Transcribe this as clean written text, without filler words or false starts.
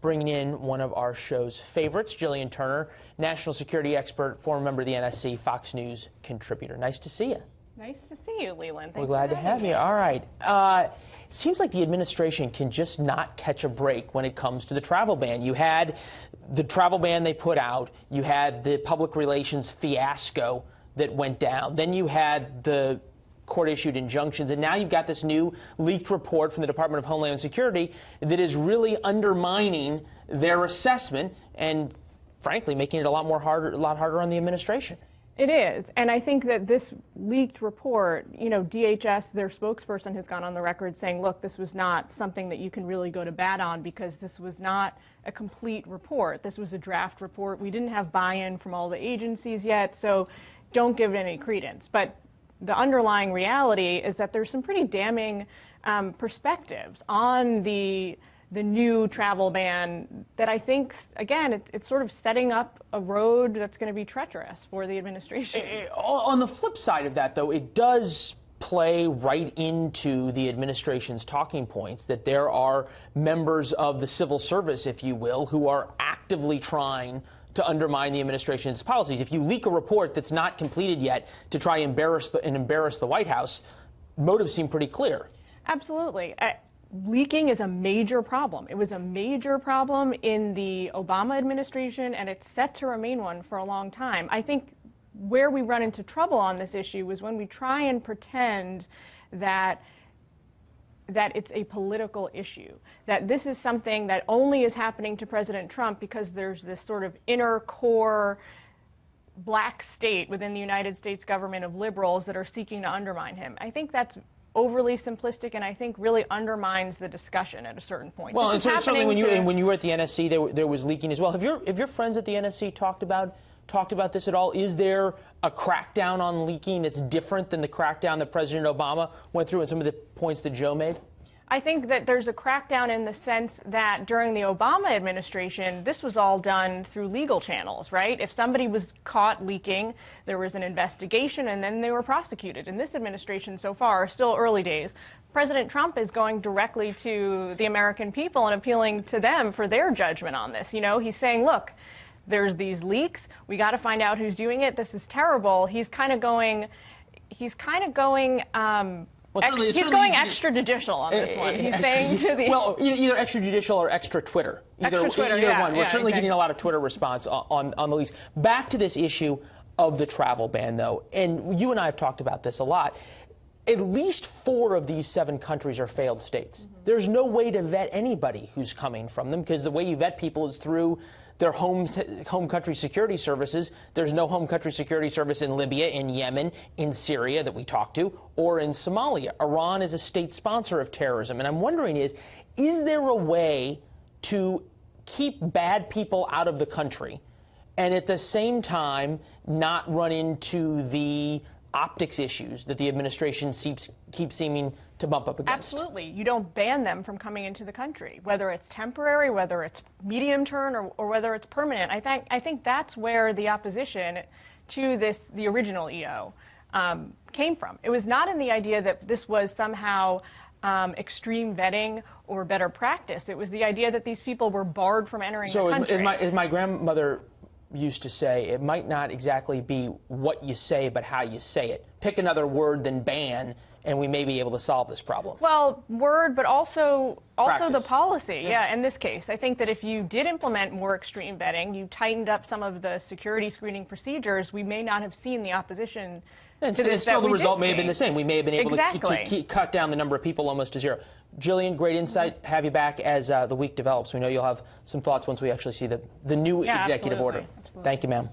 bringing in one of our show's favorites, Gillian Turner, national security expert, former member of the NSC, Fox News contributor. Nice to see you. Nice to see you, Leland. We're glad to have you. All right. Seems like the administration can just not catch a break when it comes to the travel ban. You had the travel ban they put out. You had the public relations fiasco that went down. Then you had the court-issued injunctions, and now you've got this new leaked report from the Department of Homeland Security that is really undermining their assessment and, frankly, making it a lot harder on the administration. It is, and I think that this leaked report, you know, DHS, their spokesperson has gone on the record saying, look, this was not something that you can really go to bat on because this was not a complete report. This was a draft report. We didn't have buy-in from all the agencies yet, so don't give it any credence. But the underlying reality is that there's some pretty damning perspectives on the new travel ban that I think, again, it's sort of setting up a road that's going to be treacherous for the administration. On the flip side of that, though, it does play right into the administration's talking points that there are members of the civil service, if you will, who are actively trying to undermine the administration's policies. If you leak a report that's not completed yet to try and embarrass the White House, motives seem pretty clear. Absolutely. Leaking is a major problem. It was a major problem in the Obama administration, and it's set to remain one for a long time. I think where we run into trouble on this issue is when we try and pretend that it's a political issue, that this is something that only is happening to President Trump because there's this sort of inner core black state within the United States government of liberals that are seeking to undermine him. I think that's overly simplistic, and I think really undermines the discussion at a certain point. Well, and certainly when you were at the NSC, there was leaking as well. Have your friends at the NSC talked about this at all? Is there a crackdown on leaking that's different than the crackdown that President Obama went through and some of the points that Joe made? I think that there's a crackdown in the sense that during the Obama administration, this was all done through legal channels, right? If somebody was caught leaking, there was an investigation and then they were prosecuted. In this administration so far, still early days, President Trump is going directly to the American people and appealing to them for their judgment on this. You know, he's saying, look, there's these leaks. We got to find out who's doing it. This is terrible. He's kind of going he's going extrajudicial on this one. He's saying to the... Well, either extrajudicial or extra Twitter. Either one. We're certainly getting a lot of Twitter response on the leaks. Back to this issue of the travel ban, though, and you and I have talked about this a lot. At least 4 of these 7 countries are failed states. There's no way to vet anybody who's coming from them, because the way you vet people is through their home country security services. There's no home country security service in Libya, in Yemen, in Syria that we talked to, or in Somalia. Iran is a state sponsor of terrorism. And I'm wondering is there a way to keep bad people out of the country and at the same time not run into the optics issues that the administration keeps seeming to bump up against? Absolutely. You don't ban them from coming into the country, whether it's temporary, whether it's medium term, or whether it's permanent. I think that's where the opposition to the original EO came from. It was not in the idea that this was somehow extreme vetting or better practice. It was the idea that these people were barred from entering the country. So as my grandmother used to say, it might not exactly be what you say, but how you say it. Pick another word than ban, and we may be able to solve this problem. Well, word, but also the policy. Yeah, in this case. I think that if you did implement more extreme vetting, you tightened up some of the security screening procedures, we may not have seen the opposition to this. Still, the result may have been the same. We may have been able to cut down the number of people almost to 0. Gillian, great insight. Have you back as the week develops. We know you'll have some thoughts once we actually see the new executive order. Absolutely. Thank you, ma'am.